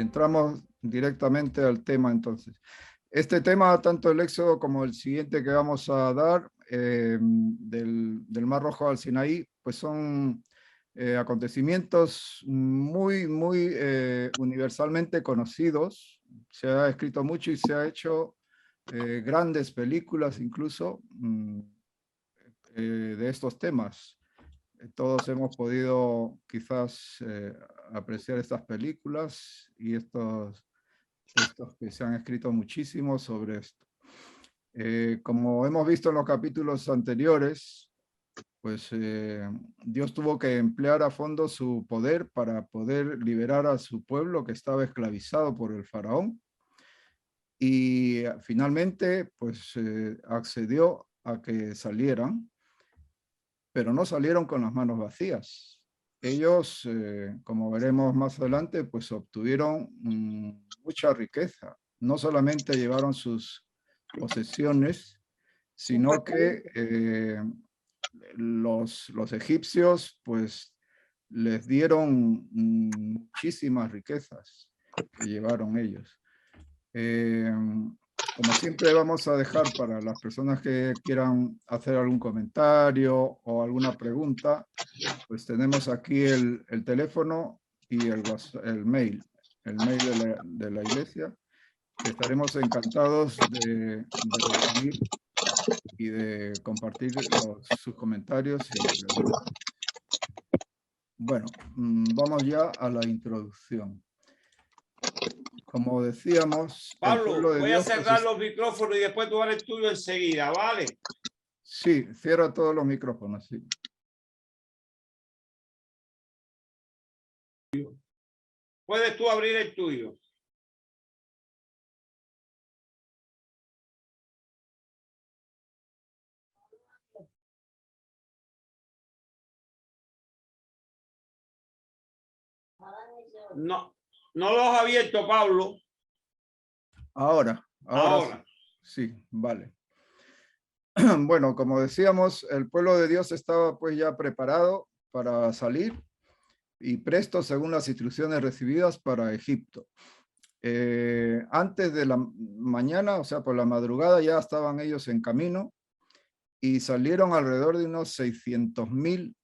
entramos directamente al tema entonces. Este tema, tanto el Éxodo como el siguiente que vamos a dar, del Mar Rojo al Sinaí, pues son acontecimientos muy universalmente conocidos. Se ha escrito mucho y se ha hecho grandes películas incluso de estos temas. Todos hemos podido quizás apreciar estas películas y estos textos que se han escrito muchísimo sobre esto. Como hemos visto en los capítulos anteriores, pues Dios tuvo que emplear a fondo su poder para poder liberar a su pueblo que estaba esclavizado por el faraón. Y finalmente, pues accedió a que salieran, pero no salieron con las manos vacías. Ellos, como veremos más adelante, pues obtuvieron mucha riqueza. No solamente llevaron sus posesiones, sino que los egipcios pues les dieron muchísimas riquezas que llevaron ellos. Como siempre vamos a dejar para las personas que quieran hacer algún comentario o alguna pregunta, pues tenemos aquí el teléfono y el mail de la iglesia, que estaremos encantados de recibir y de compartir sus comentarios y preguntas. Bueno, vamos ya a la introducción. Como decíamos, el Pablo, pueblo de voy Dios... a cerrar los micrófonos y después tú harás el tuyo enseguida, ¿vale? Sí, cierra todos los micrófonos, sí. Puedes tú abrir el tuyo. No, no los has abierto, Pablo. Ahora. Sí, vale. Bueno, como decíamos, el pueblo de Dios estaba pues ya preparado para salir y presto según las instrucciones recibidas para Egipto. Antes de la mañana, o sea, por la madrugada, ya estaban ellos en camino y salieron alrededor de unos 600,000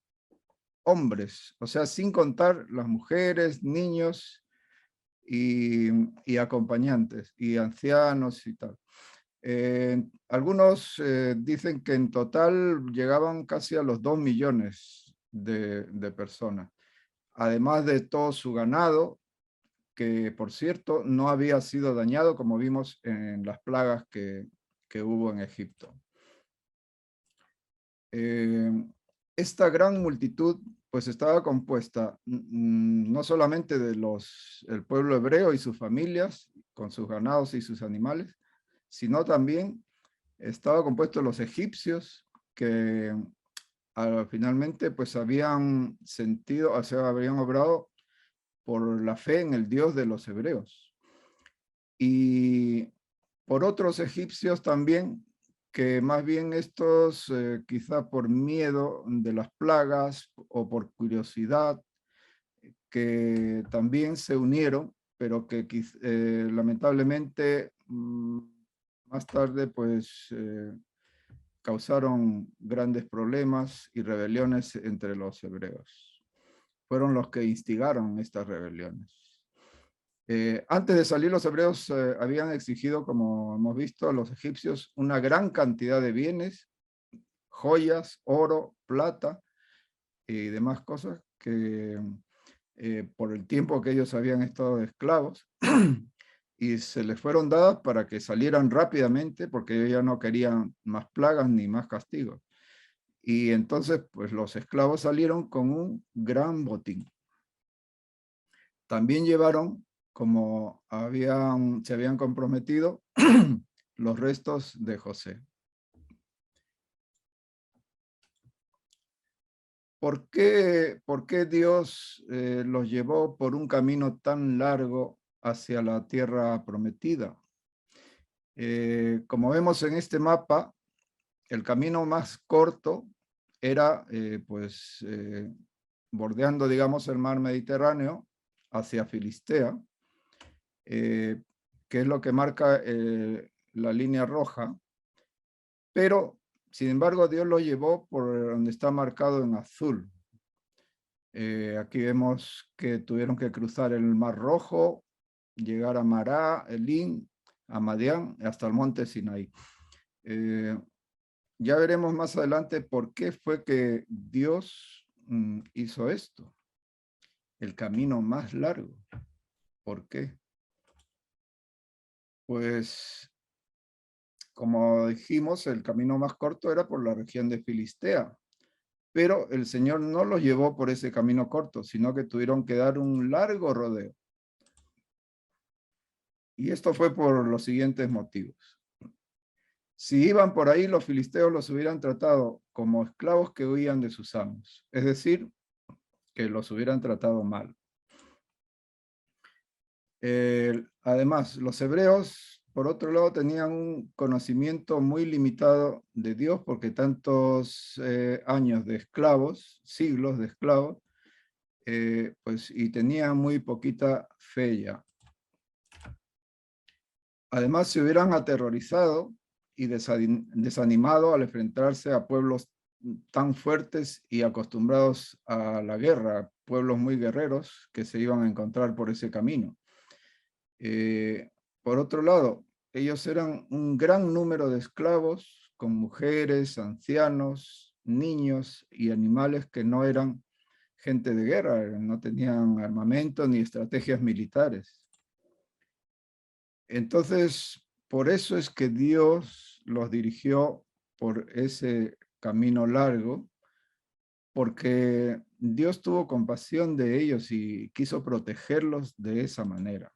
hombres, o sea, sin contar las mujeres, niños y acompañantes y ancianos y tal. Algunos dicen que en total llegaban casi a los 2 millones de personas, además de todo su ganado, que por cierto no había sido dañado como vimos en las plagas que hubo en Egipto. Esta gran multitud pues estaba compuesta no solamente de el pueblo hebreo y sus familias, con sus ganados y sus animales, sino también estaba compuesto de los egipcios que finalmente pues habían sentido, o sea, habrían obrado por la fe en el Dios de los hebreos. Y por otros egipcios también, que más bien estos quizá por miedo de las plagas o por curiosidad, que también se unieron, pero que lamentablemente más tarde pues causaron grandes problemas y rebeliones entre los hebreos. Fueron los que instigaron estas rebeliones. Antes de salir los hebreos habían exigido, como hemos visto, a los egipcios una gran cantidad de bienes, joyas, oro, plata y demás cosas que por el tiempo que ellos habían estado de esclavos y se les fueron dadas para que salieran rápidamente porque ellos ya no querían más plagas ni más castigos. Y entonces pues los esclavos salieron con un gran botín. También llevaron, como se habían comprometido, los restos de José. ¿Por qué Dios los llevó por un camino tan largo hacia la tierra prometida? Como vemos en este mapa, el camino más corto era bordeando, digamos, el mar Mediterráneo hacia Filistea, que es lo que marca la línea roja, pero sin embargo Dios lo llevó por donde está marcado en azul. Aquí vemos que tuvieron que cruzar el Mar Rojo, llegar a Mará, Elín, a Madián, hasta el monte Sinaí. Ya veremos más adelante por qué fue que Dios hizo esto, el camino más largo. ¿Por qué? Pues, como dijimos, el camino más corto era por la región de Filistea, pero el Señor no los llevó por ese camino corto, sino que tuvieron que dar un largo rodeo. Y esto fue por los siguientes motivos. Si iban por ahí, los filisteos los hubieran tratado como esclavos que huían de sus amos, es decir, que los hubieran tratado mal. Además, los hebreos, por otro lado, tenían un conocimiento muy limitado de Dios porque tantos años de esclavos, siglos de esclavos, pues, y tenían muy poquita fe ya. Además, se hubieran aterrorizado y desanimado al enfrentarse a pueblos tan fuertes y acostumbrados a la guerra, pueblos muy guerreros que se iban a encontrar por ese camino. Por otro lado, ellos eran un gran número de esclavos con mujeres, ancianos, niños y animales que no eran gente de guerra, no tenían armamento ni estrategias militares. Entonces, por eso es que Dios los dirigió por ese camino largo, porque Dios tuvo compasión de ellos y quiso protegerlos de esa manera.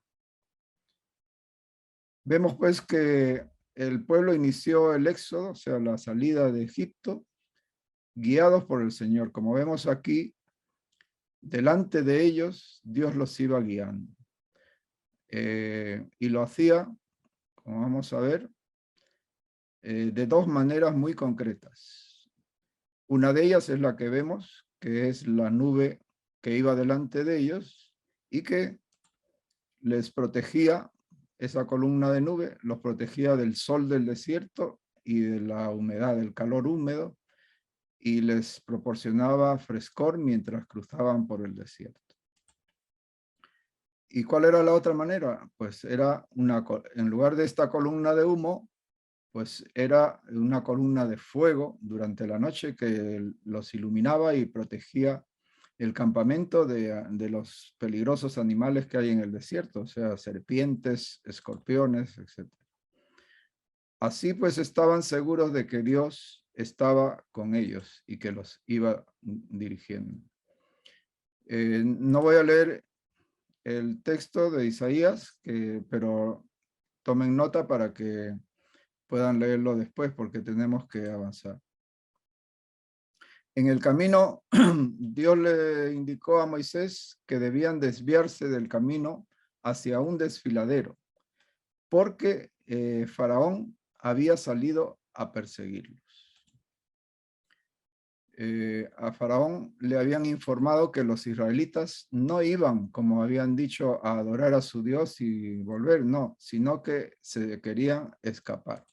Vemos pues que el pueblo inició el éxodo, o sea, la salida de Egipto, guiados por el Señor. Como vemos aquí, delante de ellos, Dios los iba guiando. Y lo hacía, como vamos a ver, de dos maneras muy concretas. Una de ellas es la que vemos, que es la nube que iba delante de ellos y que les protegía, esa columna de nube los protegía del sol del desierto y de la humedad, del calor húmedo, y les proporcionaba frescor mientras cruzaban por el desierto. ¿Y cuál era la otra manera? Pues era en lugar de esta columna de humo, pues era una columna de fuego durante la noche que los iluminaba y protegía el campamento de los peligrosos animales que hay en el desierto, o sea, serpientes, escorpiones, etc. Así pues estaban seguros de que Dios estaba con ellos y que los iba dirigiendo. No voy a leer el texto de Isaías, pero tomen nota para que puedan leerlo después porque tenemos que avanzar. En el camino, Dios le indicó a Moisés que debían desviarse del camino hacia un desfiladero, porque Faraón había salido a perseguirlos. A Faraón le habían informado que los israelitas no iban, como habían dicho, a adorar a su Dios y volver, no, sino que se querían escapar.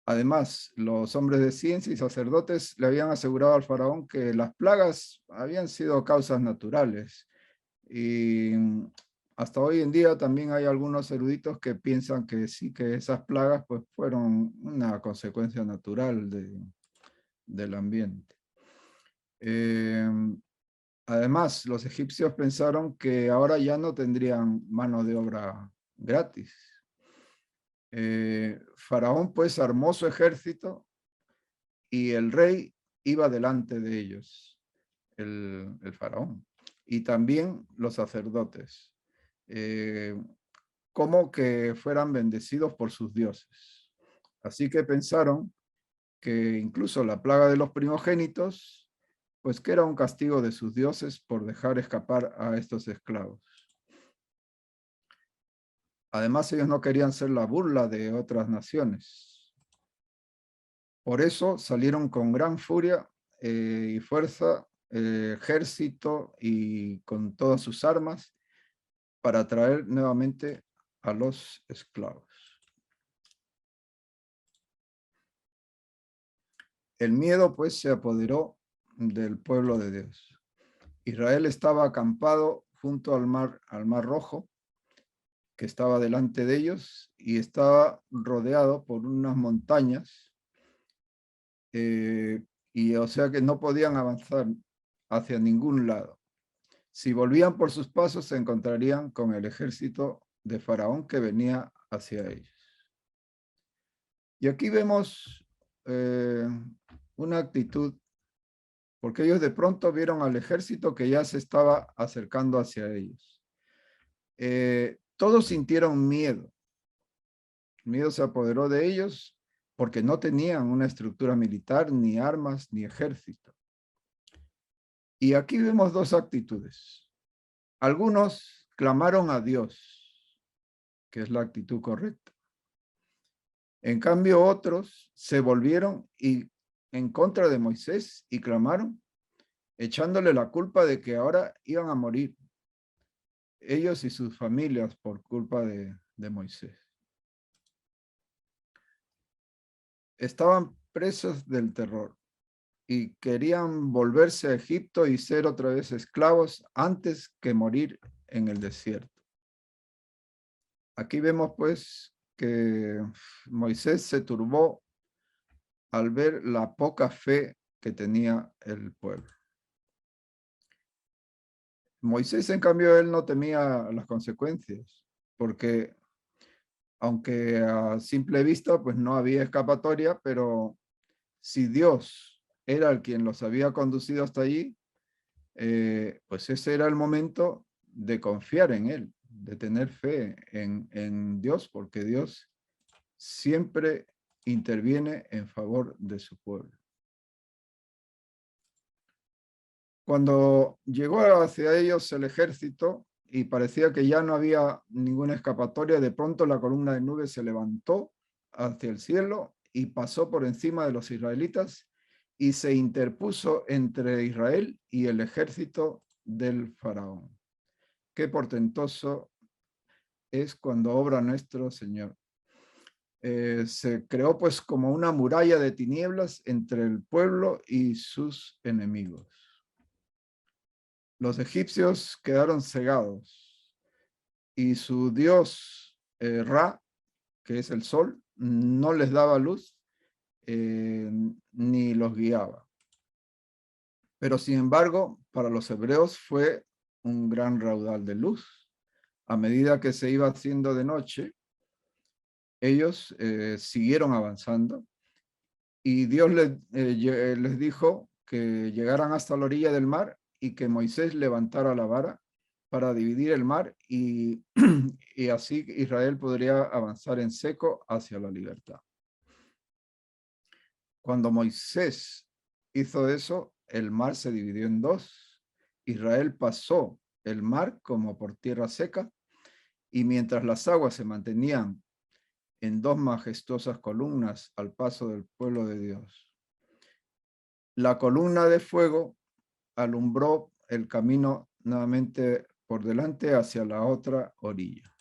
Además, los hombres de ciencia y sacerdotes le habían asegurado al faraón que las plagas habían sido causas naturales. Y hasta hoy en día también hay algunos eruditos que piensan que sí, que esas plagas pues, fueron una consecuencia natural del ambiente. Además, los egipcios pensaron que ahora ya no tendrían mano de obra gratis. Faraón pues armó su ejército y el rey iba delante de ellos, el faraón, y también los sacerdotes, como que fueran bendecidos por sus dioses. Así que pensaron que incluso la plaga de los primogénitos, pues que era un castigo de sus dioses por dejar escapar a estos esclavos. Además, ellos no querían ser la burla de otras naciones. Por eso salieron con gran furia y fuerza, ejército y con todas sus armas, para traer nuevamente a los esclavos. El miedo, pues, se apoderó del pueblo de Dios. Israel estaba acampado junto al mar Rojo, que estaba delante de ellos, y estaba rodeado por unas montañas, y o sea que no podían avanzar hacia ningún lado. Si volvían por sus pasos, se encontrarían con el ejército de Faraón que venía hacia ellos. Y aquí vemos una actitud, porque ellos de pronto vieron al ejército que ya se estaba acercando hacia ellos. Todos sintieron miedo. El miedo se apoderó de ellos porque no tenían una estructura militar, ni armas, ni ejército. Y aquí vemos dos actitudes. Algunos clamaron a Dios, que es la actitud correcta. En cambio, otros se volvieron en contra de Moisés y clamaron, echándole la culpa de que ahora iban a morir ellos y sus familias por culpa de Moisés. Estaban presos del terror y querían volverse a Egipto y ser otra vez esclavos antes que morir en el desierto. Aquí vemos pues que Moisés se turbó al ver la poca fe que tenía el pueblo. Moisés, en cambio, él no temía las consecuencias, porque aunque a simple vista pues no había escapatoria, pero si Dios era el quien los había conducido hasta allí, pues ese era el momento de confiar en él, de tener fe en Dios, porque Dios siempre interviene en favor de su pueblo. Cuando llegó hacia ellos el ejército y parecía que ya no había ninguna escapatoria, de pronto la columna de nube se levantó hacia el cielo y pasó por encima de los israelitas y se interpuso entre Israel y el ejército del faraón. Qué portentoso es cuando obra nuestro Señor. Se creó pues como una muralla de tinieblas entre el pueblo y sus enemigos. Los egipcios quedaron cegados y su dios Ra, que es el sol, no les daba luz ni los guiaba. Pero sin embargo, para los hebreos fue un gran raudal de luz. A medida que se iba haciendo de noche, ellos siguieron avanzando y Dios les dijo que llegaran hasta la orilla del mar y que Moisés levantara la vara para dividir el mar y así Israel podría avanzar en seco hacia la libertad. Cuando Moisés hizo eso, el mar se dividió en dos. Israel pasó el mar como por tierra seca y mientras las aguas se mantenían en dos majestuosas columnas al paso del pueblo de Dios, la columna de fuego alumbró el camino nuevamente por delante hacia la otra orilla.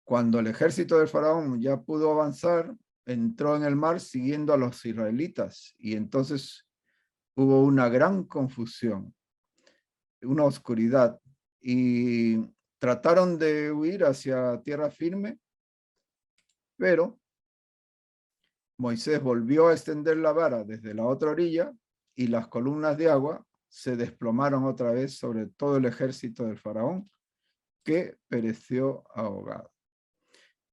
Cuando el ejército del faraón ya pudo avanzar, entró en el mar siguiendo a los israelitas y entonces hubo una gran confusión, una oscuridad y trataron de huir hacia tierra firme, pero Moisés volvió a extender la vara desde la otra orilla y las columnas de agua se desplomaron otra vez sobre todo el ejército del faraón, que pereció ahogado.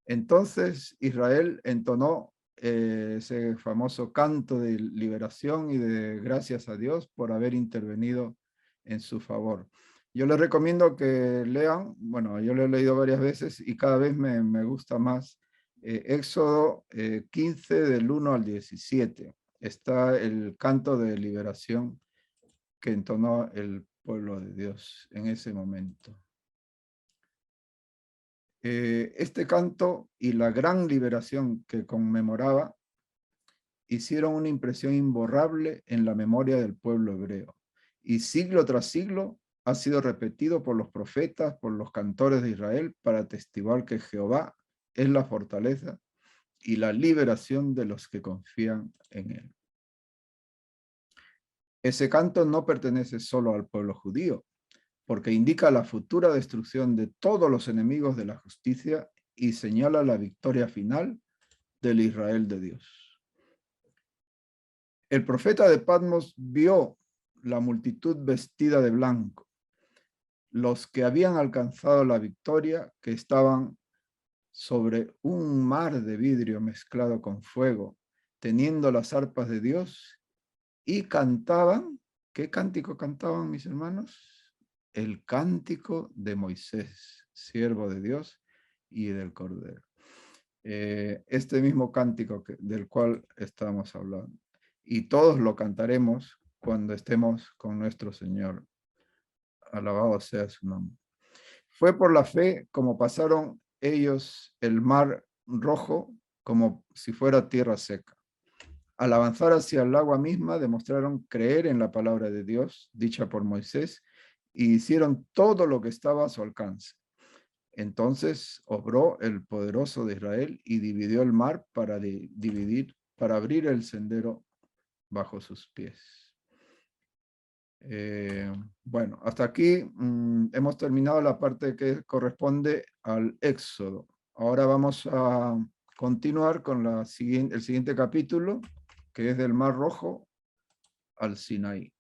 Entonces Israel entonó ese famoso canto de liberación y de gracias a Dios por haber intervenido en su favor. Yo les recomiendo que lean, bueno, yo lo he leído varias veces y cada vez me gusta más, Éxodo 15 del 1 al 17. Está el canto de liberación que entonó el pueblo de Dios en ese momento. Este canto y la gran liberación que conmemoraba hicieron una impresión imborrable en la memoria del pueblo hebreo. Y siglo tras siglo ha sido repetido por los profetas, por los cantores de Israel, para atestiguar que Jehová es la fortaleza y la liberación de los que confían en él. Ese canto no pertenece solo al pueblo judío, porque indica la futura destrucción de todos los enemigos de la justicia y señala la victoria final del Israel de Dios. El profeta de Patmos vio la multitud vestida de blanco, los que habían alcanzado la victoria, que estaban sobre un mar de vidrio mezclado con fuego, teniendo las arpas de Dios, y cantaban. ¿Qué cántico cantaban, mis hermanos? El cántico de Moisés, siervo de Dios y del Cordero. Este mismo cántico del cual estamos hablando. Y todos lo cantaremos cuando estemos con nuestro Señor. Alabado sea su nombre. Fue por la fe como pasaron ellos el mar rojo, como si fuera tierra seca. Al avanzar hacia el agua misma, demostraron creer en la palabra de Dios, dicha por Moisés, y hicieron todo lo que estaba a su alcance. Entonces obró el poderoso de Israel y dividió el mar para abrir el sendero bajo sus pies. Bueno, hasta aquí hemos terminado la parte que corresponde al Éxodo. Ahora vamos a continuar con el siguiente capítulo, que es del Mar Rojo al Sinaí.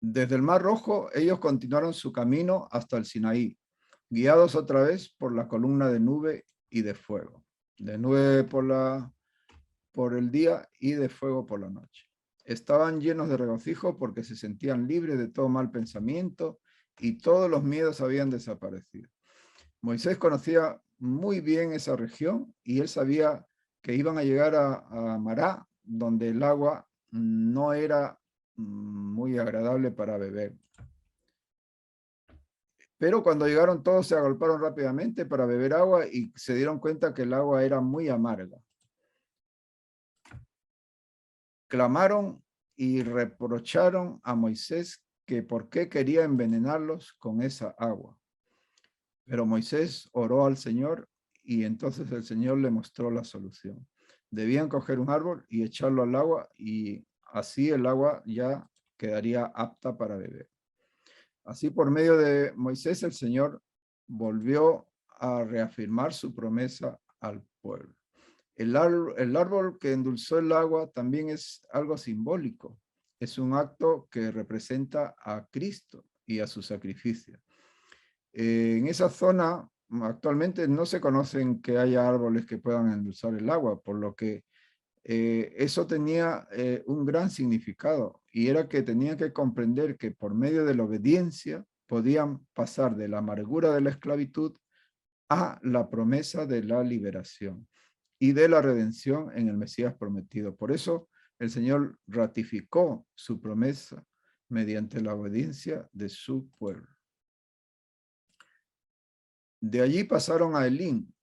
Desde el Mar Rojo, ellos continuaron su camino hasta el Sinaí, guiados otra vez por la columna de nube y de fuego. De nube por el día y de fuego por la noche. Estaban llenos de regocijo porque se sentían libres de todo mal pensamiento y todos los miedos habían desaparecido. Moisés conocía muy bien esa región y él sabía que iban a llegar a Mará, donde el agua no era muy agradable para beber. Pero cuando llegaron todos se agolparon rápidamente para beber agua y se dieron cuenta que el agua era muy amarga. Clamaron y reprocharon a Moisés que por qué quería envenenarlos con esa agua. Pero Moisés oró al Señor y entonces el Señor le mostró la solución. Debían coger un árbol y echarlo al agua y así el agua ya quedaría apta para beber. Así por medio de Moisés el Señor volvió a reafirmar su promesa al pueblo. El árbol que endulzó el agua también es algo simbólico. Es un acto que representa a Cristo y a su sacrificio. En esa zona actualmente no se conocen que haya árboles que puedan endulzar el agua, por lo que eso tenía un gran significado y era que tenían que comprender que por medio de la obediencia podían pasar de la amargura de la esclavitud a la promesa de la liberación y de la redención en el Mesías prometido. Por eso el Señor ratificó su promesa mediante la obediencia de su pueblo. De allí pasaron a Elín,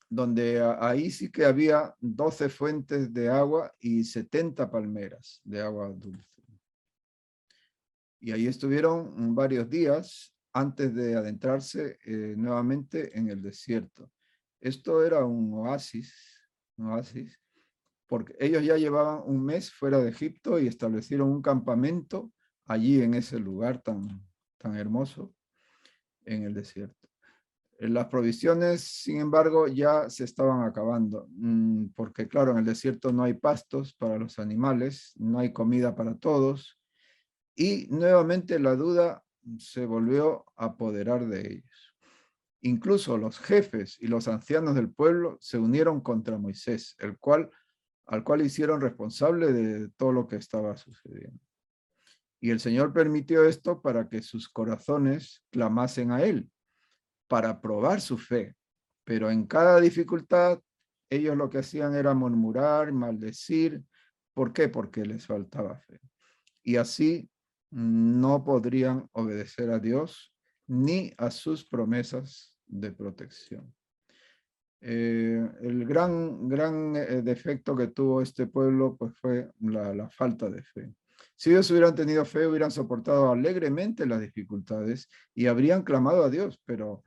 donde ahí sí que había 12 fuentes de agua y 70 palmeras de agua dulce. Y ahí estuvieron varios días antes de adentrarse nuevamente en el desierto. Esto era un oasis, porque ellos ya llevaban un mes fuera de Egipto y establecieron un campamento allí en ese lugar tan hermoso en el desierto. Las provisiones, sin embargo, ya se estaban acabando, porque claro, en el desierto no hay pastos para los animales, no hay comida para todos, y nuevamente la duda se volvió a apoderar de ellos. Incluso los jefes y los ancianos del pueblo se unieron contra Moisés, al cual hicieron responsable de todo lo que estaba sucediendo. Y el Señor permitió esto para que sus corazones clamasen a él, para probar su fe. Pero en cada dificultad, ellos lo que hacían era murmurar, maldecir. ¿Por qué? Porque les faltaba fe. Y así no podrían obedecer a Dios ni a sus promesas de protección. El gran defecto que tuvo este pueblo pues fue la falta de fe. Si ellos hubieran tenido fe, hubieran soportado alegremente las dificultades y habrían clamado a Dios, pero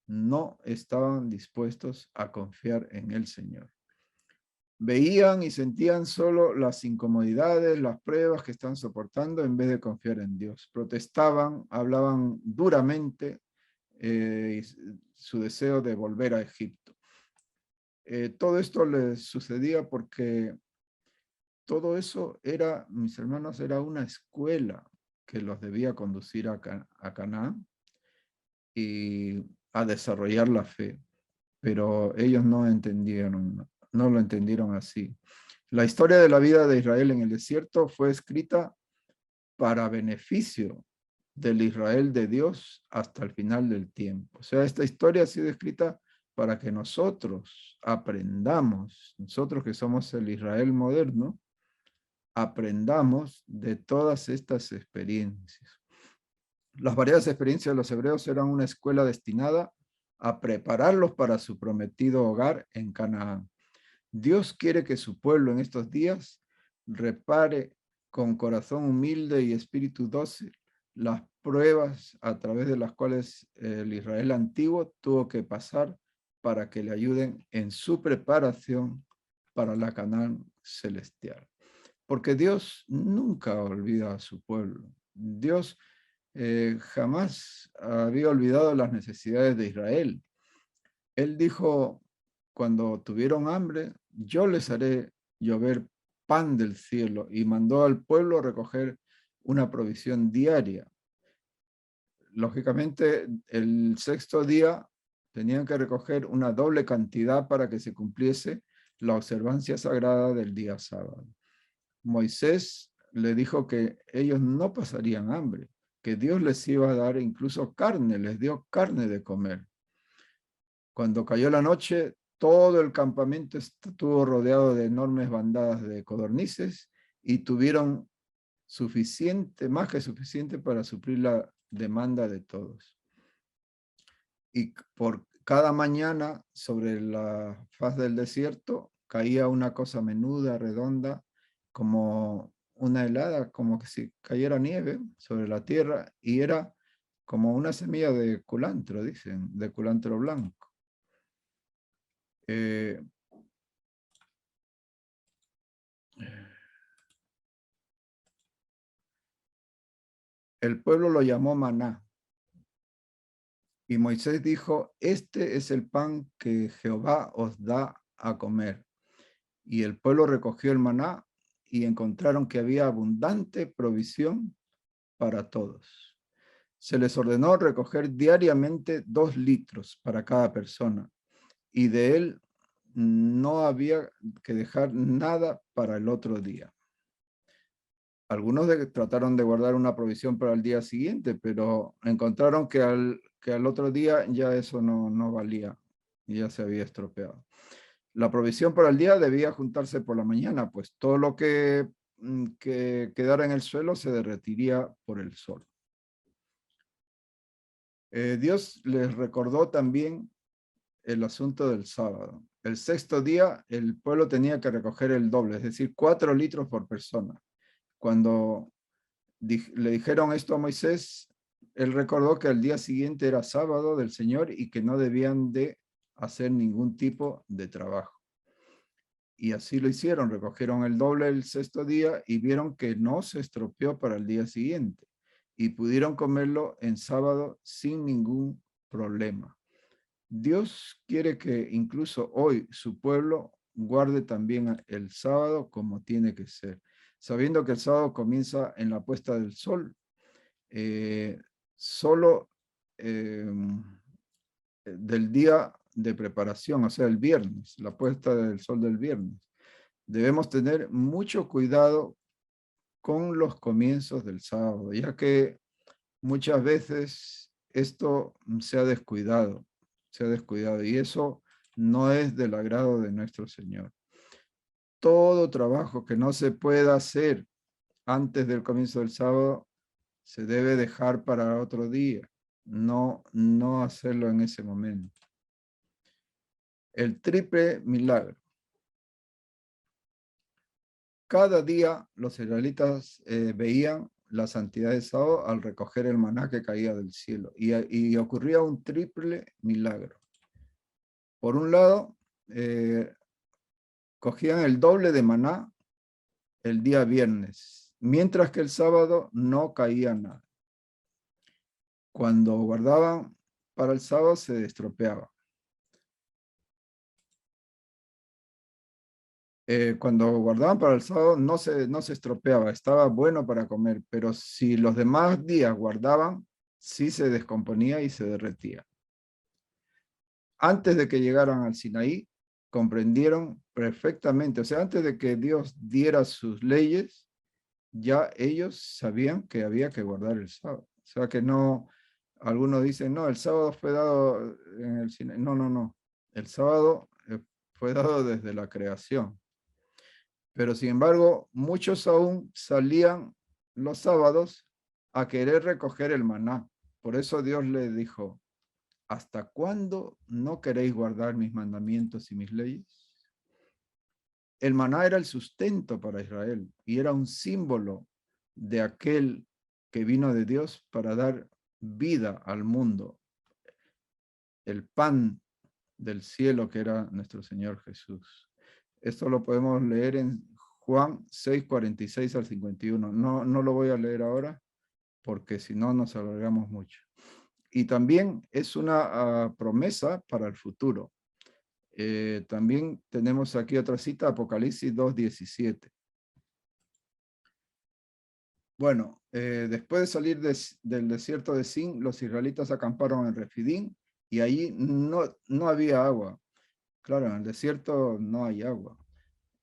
no estaban dispuestos a confiar en el Señor. Veían y sentían solo las incomodidades, las pruebas que están soportando en vez de confiar en Dios. Protestaban, hablaban duramente su deseo de volver a Egipto. Todo esto les sucedía porque todo eso era, mis hermanos, era una escuela que los debía conducir a Canaán y a desarrollar la fe. Pero ellos no lo entendieron así. La historia de la vida de Israel en el desierto fue escrita para beneficio del Israel de Dios hasta el final del tiempo. O sea, esta historia ha sido escrita para que nosotros aprendamos, nosotros que somos el Israel moderno, aprendamos de todas estas experiencias. Las variadas experiencias de los hebreos eran una escuela destinada a prepararlos para su prometido hogar en Canaán. Dios quiere que su pueblo en estos días repare con corazón humilde y espíritu dócil las pruebas a través de las cuales el Israel antiguo tuvo que pasar para que le ayuden en su preparación para la Canaán celestial. Porque Dios nunca olvida a su pueblo. Dios jamás había olvidado las necesidades de Israel. Él dijo, cuando tuvieron hambre, yo les haré llover pan del cielo, y mandó al pueblo recoger una provisión diaria. Lógicamente, el sexto día tenían que recoger una doble cantidad para que se cumpliese la observancia sagrada del día sábado. Moisés le dijo que ellos no pasarían hambre, que Dios les iba a dar incluso carne, les dio carne de comer. Cuando cayó la noche, todo el campamento estuvo rodeado de enormes bandadas de codornices y tuvieron más que suficiente para suplir la demanda de todos. Y por cada mañana sobre la faz del desierto caía una cosa menuda, redonda, como una helada, como que si cayera nieve sobre la tierra, y era como una semilla de culantro, dicen, de culantro blanco. El pueblo lo llamó maná. Y Moisés dijo, este es el pan que Jehová os da a comer. Y el pueblo recogió el maná y encontraron que había abundante provisión para todos. Se les ordenó recoger diariamente 2 litros para cada persona, y de él no había que dejar nada para el otro día. Algunos trataron de guardar una provisión para el día siguiente, pero encontraron que al otro día ya eso no valía, ya se había estropeado. La provisión para el día debía juntarse por la mañana, pues todo lo que quedara en el suelo se derretiría por el sol. Dios les recordó también el asunto del sábado. El sexto día el pueblo tenía que recoger el doble, es decir, 4 litros por persona. Cuando le dijeron esto a Moisés, él recordó que el día siguiente era sábado del Señor y que no debían de hacer ningún tipo de trabajo. Y así lo hicieron, recogieron el doble el sexto día y vieron que no se estropeó para el día siguiente y pudieron comerlo en sábado sin ningún problema. Dios quiere que incluso hoy su pueblo guarde también el sábado como tiene que ser, sabiendo que el sábado comienza en la puesta del sol. Solo del día de preparación, o sea, el viernes, la puesta del sol del viernes. Debemos tener mucho cuidado con los comienzos del sábado, ya que muchas veces esto se ha descuidado, y eso no es del agrado de nuestro Señor. Todo trabajo que no se pueda hacer antes del comienzo del sábado se debe dejar para otro día, no hacerlo en ese momento. El triple milagro. cada día los israelitas veían la santidad del sábado al recoger el maná que caía del cielo. Y ocurría un triple milagro. Por un lado, cogían el doble de maná el día viernes, mientras que el sábado no caía nada. Cuando guardaban para el sábado se estropeaba. Cuando guardaban para el sábado no se estropeaba, estaba bueno para comer, pero si los demás días guardaban, sí se descomponía y se derretía. Antes de que llegaran al Sinaí, comprendieron perfectamente, o sea, antes de que Dios diera sus leyes, ya ellos sabían que había que guardar el sábado. O sea que no, algunos dicen, no, el sábado fue dado en el Sinaí. No, no, no. El sábado fue dado desde la creación. Pero sin embargo, muchos aún salían los sábados a querer recoger el maná. Por eso Dios le dijo, ¿hasta cuándo no queréis guardar mis mandamientos y mis leyes? El maná era el sustento para Israel y era un símbolo de aquel que vino de Dios para dar vida al mundo. El pan del cielo que era nuestro Señor Jesús. Esto lo podemos leer en Juan 6, 46 al 51. No lo voy a leer ahora porque si no nos alargamos mucho. Y también es una promesa para el futuro. También tenemos aquí otra cita, Apocalipsis 2:17. Bueno, después de salir del desierto de Sin, los israelitas acamparon en Refidín y allí no había agua. Claro, en el desierto no hay agua.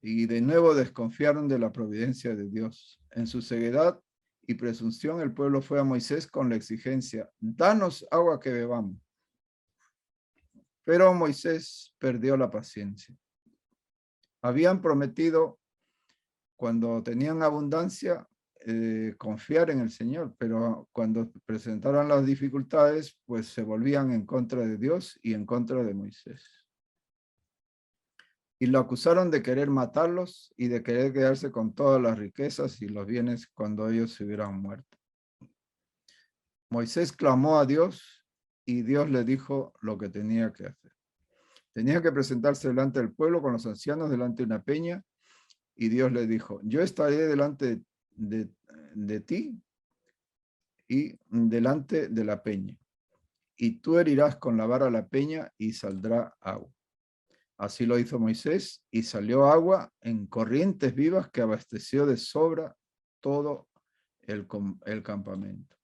Y de nuevo desconfiaron de la providencia de Dios. En su ceguedad y presunción, el pueblo fue a Moisés con la exigencia, danos agua que bebamos. Pero Moisés perdió la paciencia. Habían prometido, cuando tenían abundancia, confiar en el Señor, pero cuando presentaron las dificultades, pues se volvían en contra de Dios y en contra de Moisés. Y lo acusaron de querer matarlos y de querer quedarse con todas las riquezas y los bienes cuando ellos se hubieran muerto. Moisés clamó a Dios y Dios le dijo lo que tenía que hacer. Tenía que presentarse delante del pueblo con los ancianos delante de una peña y Dios le dijo, yo estaré delante de ti y delante de la peña y tú herirás con la vara la peña y saldrá agua. Así lo hizo Moisés y salió agua en corrientes vivas que abasteció de sobra todo el campamento.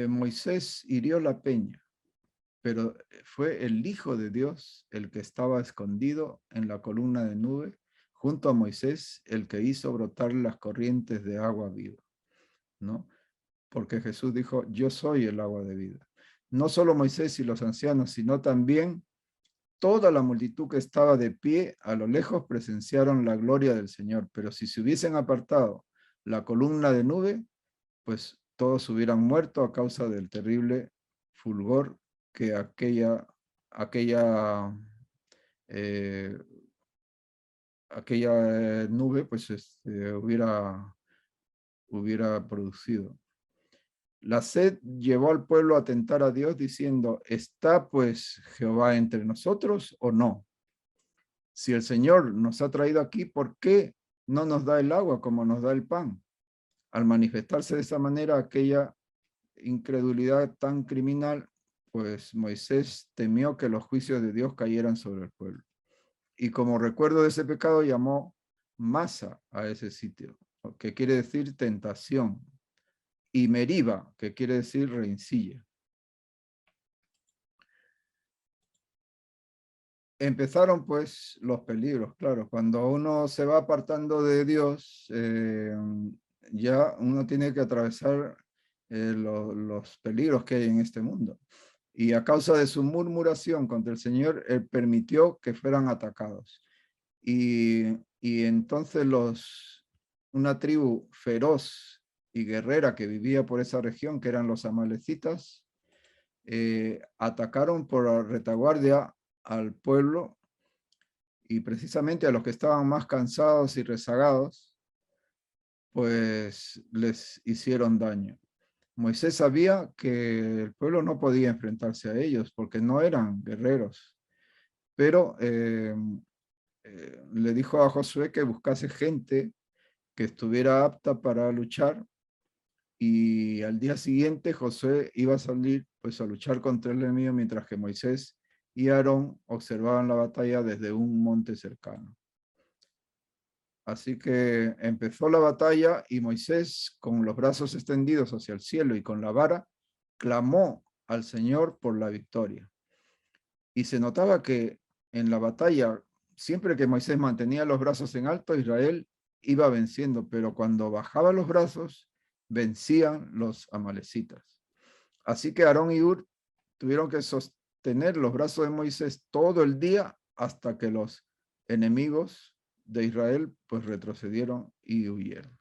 Moisés hirió la peña, pero fue el Hijo de Dios el que estaba escondido en la columna de nube junto a Moisés, el que hizo brotar las corrientes de agua viva, ¿no? Porque Jesús dijo, yo soy el agua de vida. No solo Moisés y los ancianos, sino también toda la multitud que estaba de pie a lo lejos presenciaron la gloria del Señor, pero si se hubiesen apartado la columna de nube, pues todos hubieran muerto a causa del terrible fulgor que aquella nube pues hubiera producido. La sed llevó al pueblo a tentar a Dios diciendo, ¿está pues Jehová entre nosotros o no? Si el Señor nos ha traído aquí, ¿por qué no nos da el agua como nos da el pan? Al manifestarse de esa manera aquella incredulidad tan criminal, pues Moisés temió que los juicios de Dios cayeran sobre el pueblo. Y como recuerdo de ese pecado, llamó Masa a ese sitio, que quiere decir tentación, y Meriba, que quiere decir rencilla. Empezaron pues los peligros, claro, cuando uno se va apartando de Dios, ya uno tiene que atravesar los peligros que hay en este mundo. Y a causa de su murmuración contra el Señor, Él permitió que fueran atacados. Y entonces una tribu feroz y guerrera que vivía por esa región, que eran los amalecitas, atacaron por retaguardia al pueblo Y precisamente a los que estaban más cansados y rezagados, pues les hicieron daño. Moisés sabía que el pueblo no podía enfrentarse a ellos porque no eran guerreros, pero le dijo a Josué que buscase gente que estuviera apta para luchar, y al día siguiente Josué iba a salir pues a luchar contra el enemigo, mientras que Moisés y Aarón observaban la batalla desde un monte cercano. Así que empezó la batalla y Moisés, con los brazos extendidos hacia el cielo y con la vara, clamó al Señor por la victoria. Y se notaba que en la batalla, siempre que Moisés mantenía los brazos en alto, Israel iba venciendo, pero cuando bajaba los brazos, vencían los amalecitas. Así que Aarón y Hur tuvieron que sostener los brazos de Moisés todo el día hasta que los enemigos de Israel pues retrocedieron y huyeron.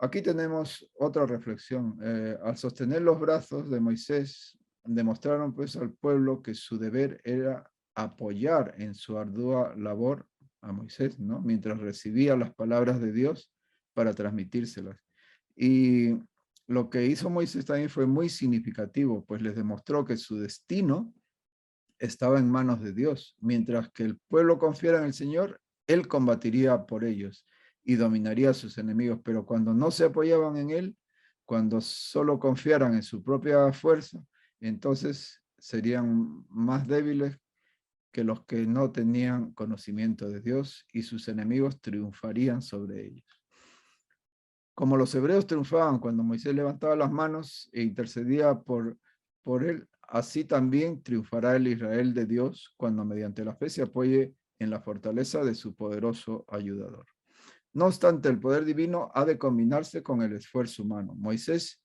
Aquí tenemos otra reflexión. Al sostener los brazos de Moisés, demostraron pues al pueblo que su deber era apoyar en su ardua labor a Moisés, ¿no? Mientras recibía las palabras de Dios para transmitírselas. Y lo que hizo Moisés también fue muy significativo, pues les demostró que su destino estaba en manos de Dios. Mientras que el pueblo confiara en el Señor, Él combatiría por ellos y dominaría a sus enemigos. Pero cuando no se apoyaban en Él, cuando solo confiaran en su propia fuerza, entonces serían más débiles que los que no tenían conocimiento de Dios, y sus enemigos triunfarían sobre ellos. Como los hebreos triunfaban cuando Moisés levantaba las manos e intercedía por él, así también triunfará el Israel de Dios cuando mediante la fe se apoye en la fortaleza de su poderoso ayudador. No obstante, el poder divino ha de combinarse con el esfuerzo humano. Moisés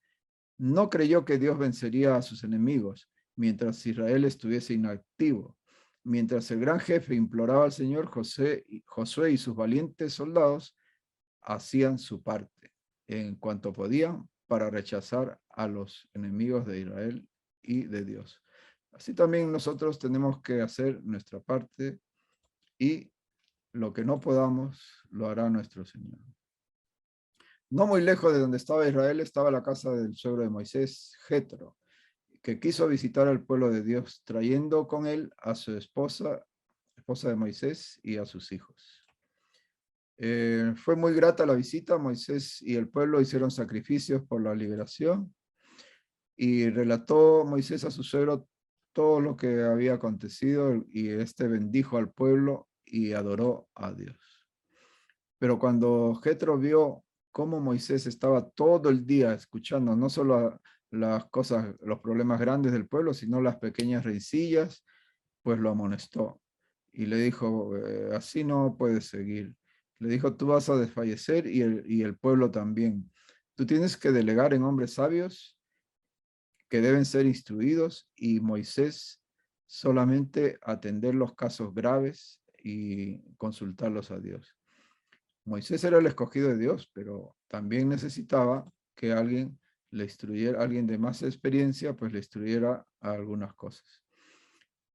no creyó que Dios vencería a sus enemigos mientras Israel estuviese inactivo. Mientras el gran jefe imploraba al Señor, Josué y sus valientes soldados hacían su parte en cuanto podían para rechazar a los enemigos de Israel y de Dios. Así también nosotros tenemos que hacer nuestra parte, y lo que no podamos lo hará nuestro Señor. No muy lejos de donde estaba Israel estaba la casa del suegro de Moisés, Jetro, que quiso visitar al pueblo de Dios, trayendo con él a su esposa de Moisés, y a sus hijos. Fue muy grata la visita. Moisés y el pueblo hicieron sacrificios por la liberación, y relató Moisés a su suegro todo lo que había acontecido, y este bendijo al pueblo y adoró a Dios. Pero cuando Jetro vio cómo Moisés estaba todo el día escuchando no solo las cosas, los problemas grandes del pueblo, sino las pequeñas rencillas, pues lo amonestó y le dijo, así no puedes seguir. Le dijo, tú vas a desfallecer y el pueblo también. Tú tienes que delegar en hombres sabios que deben ser instruidos, y Moisés solamente atender los casos graves y consultarlos a Dios. Moisés era el escogido de Dios, pero también necesitaba que alguien le instruyera, alguien de más experiencia, pues le instruyera a algunas cosas.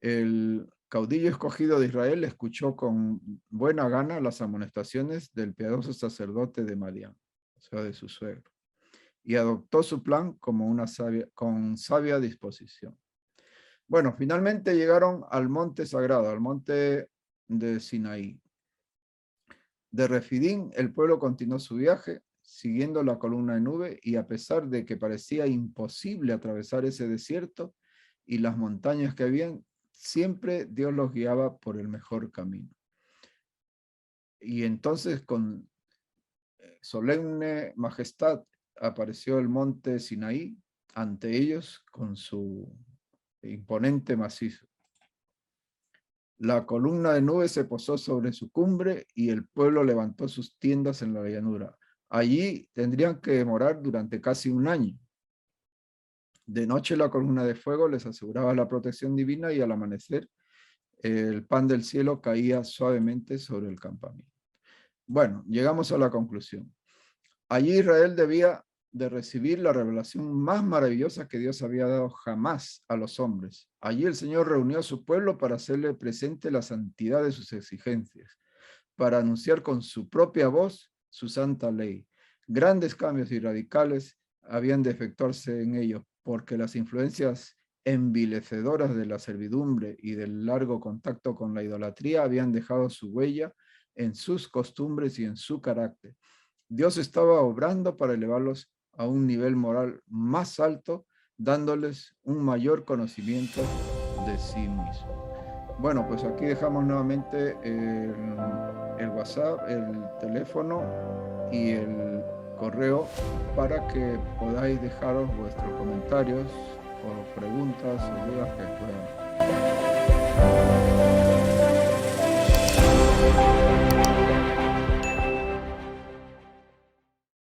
El caudillo escogido de Israel escuchó con buena gana las amonestaciones del piadoso sacerdote de Madián, o sea, de su suegro, y adoptó su plan con sabia disposición. Bueno, finalmente llegaron al monte sagrado, al monte de Sinaí. De Refidín, el pueblo continuó su viaje, siguiendo la columna de nube, y a pesar de que parecía imposible atravesar ese desierto y las montañas que habían, siempre Dios los guiaba por el mejor camino. Y entonces con solemne majestad apareció el monte Sinaí ante ellos con su imponente macizo. La columna de nube se posó sobre su cumbre y el pueblo levantó sus tiendas en la llanura. Allí tendrían que morar durante casi un año. De noche la columna de fuego les aseguraba la protección divina, y al amanecer el pan del cielo caía suavemente sobre el campamento. Bueno, llegamos a la conclusión. Allí Israel debía de recibir la revelación más maravillosa que Dios había dado jamás a los hombres. Allí el Señor reunió a su pueblo para hacerle presente la santidad de sus exigencias, para anunciar con su propia voz su santa ley. Grandes cambios y radicales habían de efectuarse en ellos, porque las influencias envilecedoras de la servidumbre y del largo contacto con la idolatría habían dejado su huella en sus costumbres y en su carácter. Dios estaba obrando para elevarlos a un nivel moral más alto, dándoles un mayor conocimiento de sí mismo. Bueno, pues aquí dejamos nuevamente el WhatsApp, el teléfono y el correo para que podáis dejaros vuestros comentarios o preguntas o dudas que puedan.